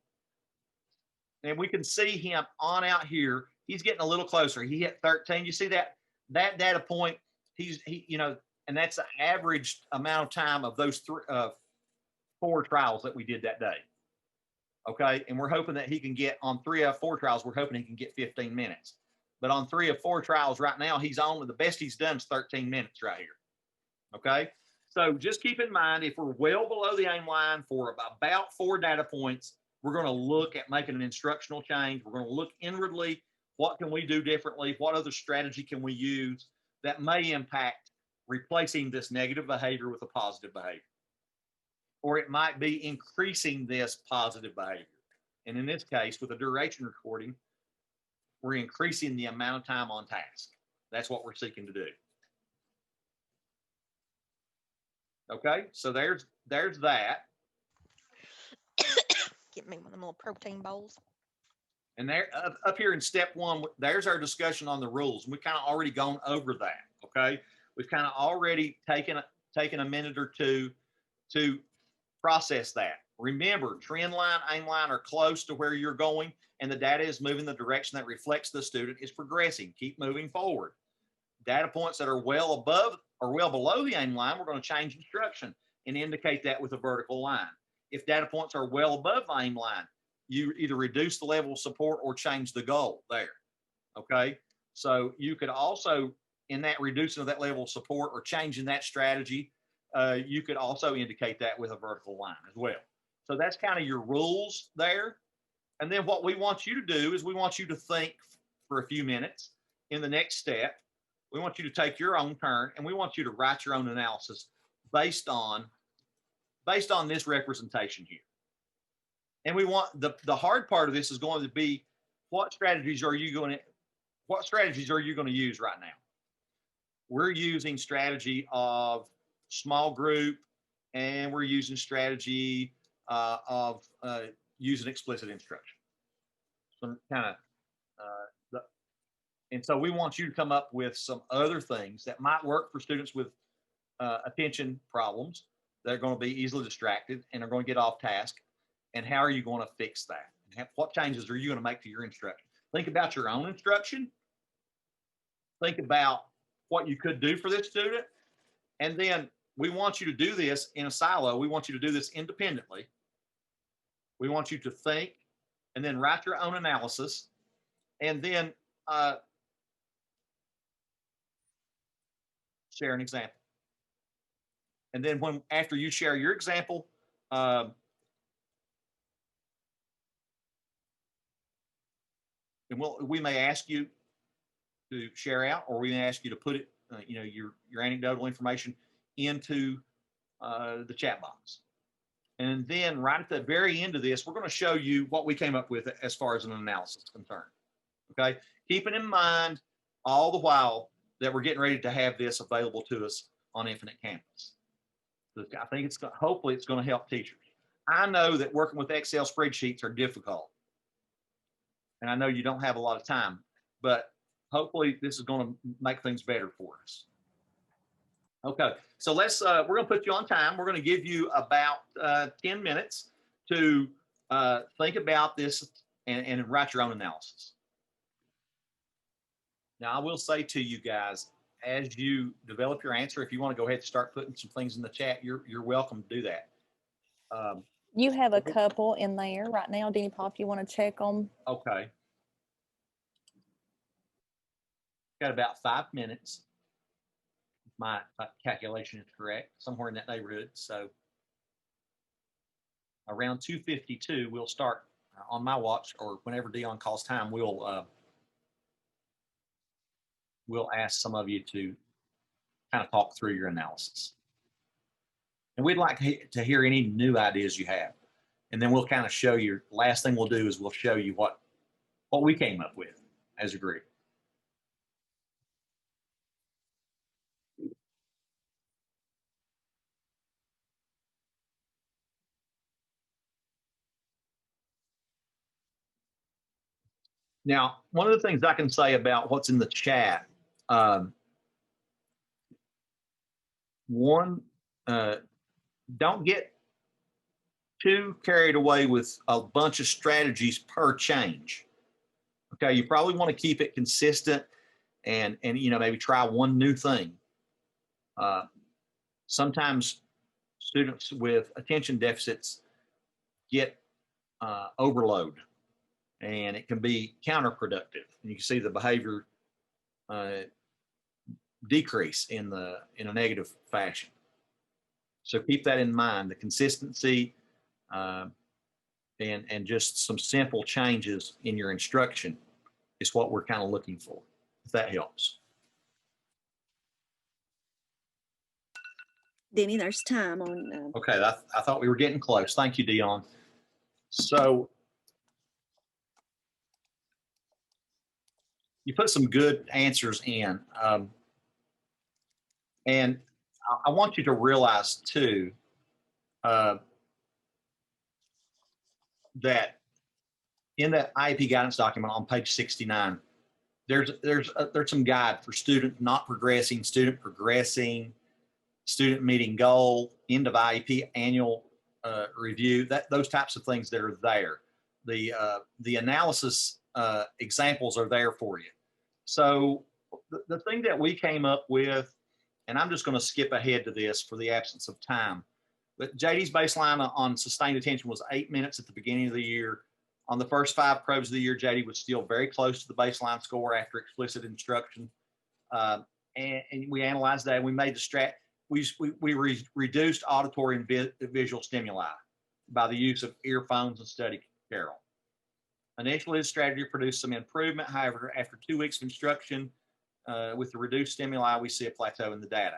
and we can see him on out here. He's getting a little closer. He hit 13. You see that data point? You know, and that's the average amount of time of those 4 trials that we did that day. Okay. And we're hoping that he can get on 3 of 4 trials. We're hoping he can get 15 minutes. But on 3 of 4 trials right now, he's on with the best he's done is 13 minutes right here. Okay. So just keep in mind, if we're well below the aim line for about 4 data points, we're going to look at making an instructional change. We're going to look inwardly. What can we do differently? What other strategy can we use that may impact replacing this negative behavior with a positive behavior? Or it might be increasing this positive behavior. And in this case, with a duration recording, we're increasing the amount of time on task. That's what we're seeking to do. Okay, so there's that. Get me one of them little protein bowls. And there, up here in step 1, there's our discussion on the rules. We've kind of already gone over that. Okay, we've kind of already taken a minute or two to process that. Remember, trend line, aim line are close to where you're going, and the data is moving the direction that reflects the student is progressing. Keep moving forward. Data points that are well above or well below the aim line, we're going to change instruction and indicate that with a vertical line. If data points are well above the aim line, you either reduce the level of support or change the goal there. Okay. So you could also, in that reducing of that level of support or changing that strategy, you could also indicate that with a vertical line as well. So that's kind of your rules there. And then what we want you to do is we want you to think for a few minutes in the next step. We want you to take your own turn and we want you to write your own analysis based on this representation here. And we want the hard part of this is going to be what strategies are you going to use right now? We're using strategy of small group, and we're using strategy of using explicit instruction. Some kind of, and so we want you to come up with some other things that might work for students with attention problems. They're going to be easily distracted and are going to get off task. And how are you going to fix that? What changes are you going to make to your instruction? Think about your own instruction. Think about what you could do for this student. And then we want you to do this in a silo. We want you to do this independently. We want you to think and then write your own analysis. And then share an example. And then after you share your example, and we may ask you to share out, or we may ask you to put it, your anecdotal information into the chat box. And then right at the very end of this, we're going to show you what we came up with as far as an analysis is concerned. Okay, keeping in mind all the while that we're getting ready to have this available to us on Infinite Campus. I think hopefully it's going to help teachers. I know that working with Excel spreadsheets are difficult. And I know you don't have a lot of time, but hopefully this is going to make things better for us. Okay, so we're going to put you on time. We're going to give you about 10 minutes to think about this and write your own analysis. Now, I will say to you guys, as you develop your answer, if you want to go ahead and start putting some things in the chat, you're welcome to do that. You have a couple in there right now, Denny Paul, if you want to check them. Okay. Got about 5 minutes. If my calculation is correct, somewhere in that neighborhood. So around 2:52, we'll start on my watch, or whenever Dion calls time, we'll ask some of you to kind of talk through your analysis. And we'd like to hear any new ideas you have. And then we'll kind of show you, last thing we'll do is we'll show you what we came up with as a group. Now, one of the things I can say about what's in the chat, one, don't get too carried away with a bunch of strategies per change. Okay, you probably want to keep it consistent and you know, maybe try one new thing. Sometimes students with attention deficits get overload, and it can be counterproductive. And you can see the behavior decrease in a negative fashion. So keep that in mind. The consistency and just some simple changes in your instruction is what we're kind of looking for, if that helps. Denny, there's time on. Okay, I thought we were getting close. Thank you, Dion. So you put some good answers in. And I want you to realize too, that in that IEP guidance document on page 69, there's some guide for student not progressing, student progressing, student meeting goal, end of IEP annual review, those types of things that are there. The analysis examples are there for you. So the thing that we came up with, and I'm just going to skip ahead to this for the absence of time, but JD's baseline on sustained attention was 8 minutes at the beginning of the year. On the first 5 probes of the year, JD was still very close to the baseline score after explicit instruction. And we analyzed that, and we made the we reduced auditory and visual stimuli by the use of earphones and study carol. Initially, the strategy produced some improvement. However, after 2 weeks of instruction with the reduced stimuli, we see a plateau in the data.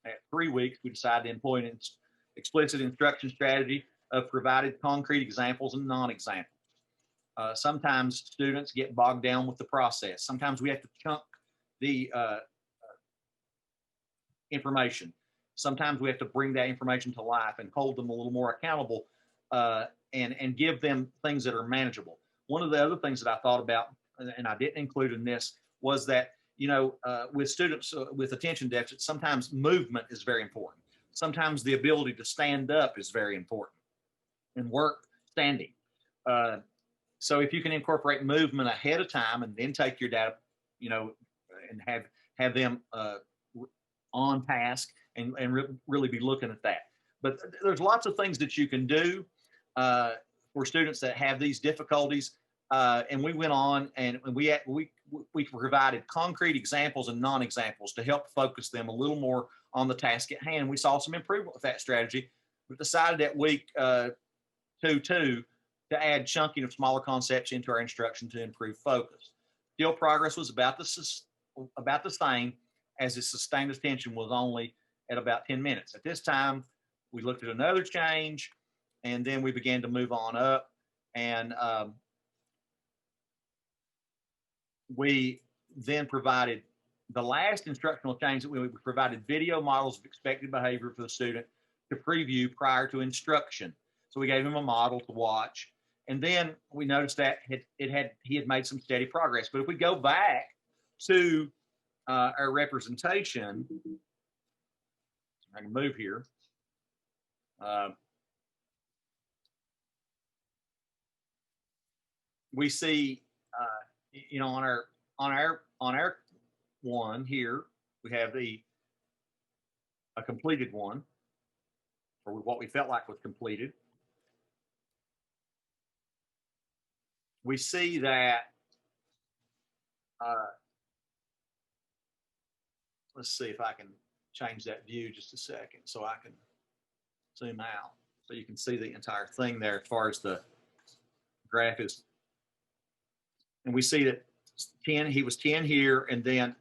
At 3 weeks, we decided to employ an explicit instruction strategy of provided concrete examples and non-examples. Sometimes students get bogged down with the process. Sometimes we have to chunk the information. Sometimes we have to bring that information to life and hold them a little more accountable and give them things that are manageable. One of the other things that I thought about, and I didn't include in this, was that, you know, with students with attention deficits, sometimes movement is very important. Sometimes the ability to stand up is very important and work standing. So if you can incorporate movement ahead of time and then take your data, you know, and have them on task and really be looking at that. But there's lots of things that you can do for students that have these difficulties. And we went on and we provided concrete examples and non-examples to help focus them a little more on the task at hand. We saw some improvement with that strategy. We decided at week 2 to add chunking of smaller concepts into our instruction to improve focus. Still, progress was about the same, as the sustained attention was only at about 10 minutes. At this time, we looked at another change, and then we began to move on up. And we then provided the last instructional change that we provided video models of expected behavior for the student to preview prior to instruction. So we gave him a model to watch. And then we noticed that he had made some steady progress. But if we go back to our representation, I can move here. We see, you know, on our one here, we have a completed one, or what we felt like was completed. We see that, let's see if I can change that view just a second so I can zoom out so you can see the entire thing there as far as the graph is. And we see that 10, he was 10 here, and then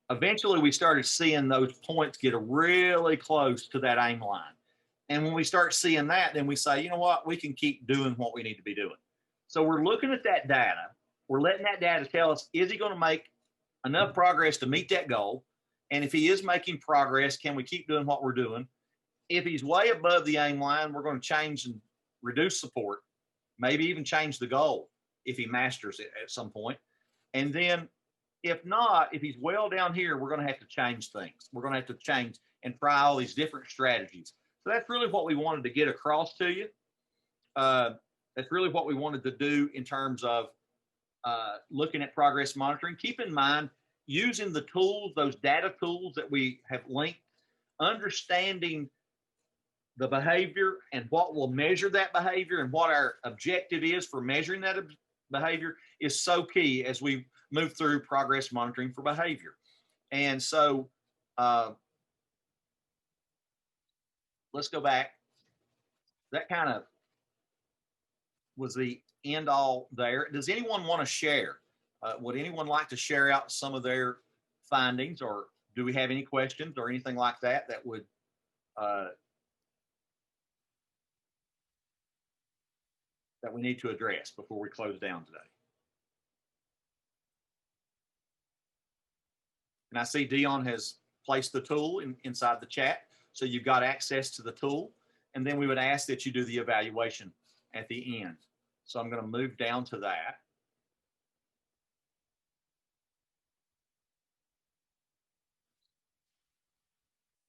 eventually we started seeing those points get really close to that aim line. And when we start seeing that, then we say, you know what, we can keep doing what we need to be doing. So we're looking at that data. We're letting that data tell us, is he going to make enough progress to meet that goal? And if he is making progress, can we keep doing what we're doing? If he's way above the aim line, we're going to change and reduce support, maybe even change the goal. if he masters it at some point. And then if not, if he's well down here, we're going to have to change things. We're going to have to change and try all these different strategies. So that's really what we wanted to get across to you. That's really what we wanted to do in terms of looking at progress monitoring. Keep in mind, using the tools, those data tools that we have linked, understanding the behavior and what will measure that behavior and what our objective is for measuring that behavior is so key as we move through progress monitoring for behavior. And so let's go back. That kind of was the end all there. Does anyone want to share? Would anyone like to share out some of their findings, or do we have any questions or anything like that that would that we need to address before we close down today? And I see Dion has placed the tool inside the chat, so you've got access to the tool. And then we would ask that you do the evaluation at the end. So I'm going to move down to that.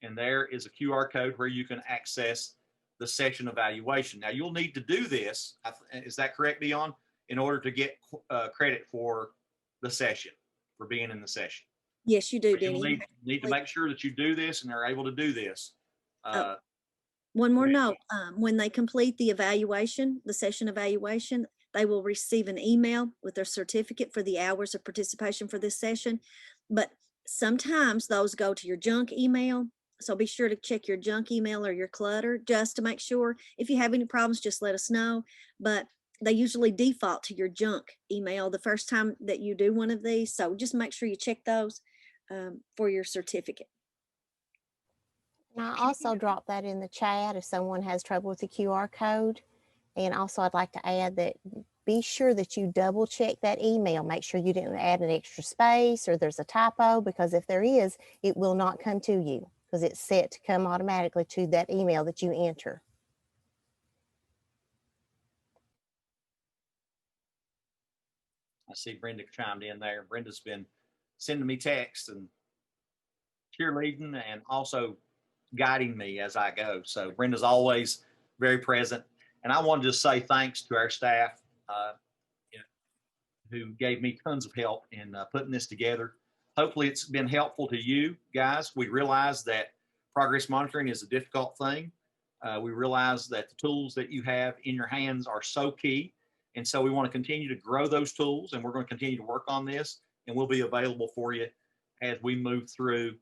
And there is a QR code where you can access the session evaluation. Now you'll need to do this. Is that correct, Dion? In order to get credit for the session, for being in the session. Yes, you do, So Denny. you'll need to make sure that you do this and are able to do this. One more note, when they complete the evaluation, the session evaluation, they will receive an email with their certificate for the hours of participation for this session. But sometimes those go to your junk email. So be sure to check your junk email or your clutter just to make sure. If you have any problems, just let us know. But they usually default to your junk email the first time that you do one of these. So just make sure you check those for your certificate. And I also dropped that in the chat if someone has trouble with the QR code. And also I'd like to add that be sure that you double check that email. Make sure you didn't add an extra space or there's a typo, because if there is, it will not come to you because it's set to come automatically to that email that you enter. I see Brenda chimed in there. Brenda's been sending me texts and cheerleading and also guiding me as I go. So Brenda's always very present. And I wanted to say thanks to our staff who gave me tons of help in putting this together. Hopefully it's been helpful to you guys. We realize that progress monitoring is a difficult thing. We realize that the tools that you have in your hands are so key. And so we want to continue to grow those tools, and we're going to continue to work on this, and we'll be available for you as we move through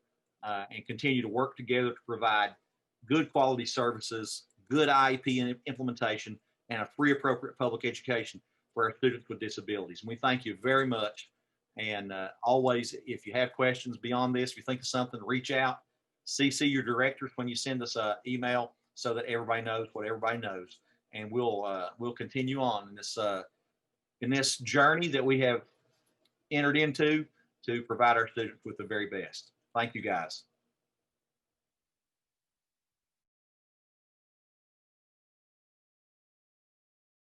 and continue to work together to provide good quality services, good IEP implementation, and a free appropriate public education for our students with disabilities. And we thank you very much. And always, if you have questions beyond this, if you think of something, reach out, CC your directors when you send us an email so that everybody knows what everybody knows. And we'll continue on in this journey that we have entered into to provide our students with the very best. Thank you, guys.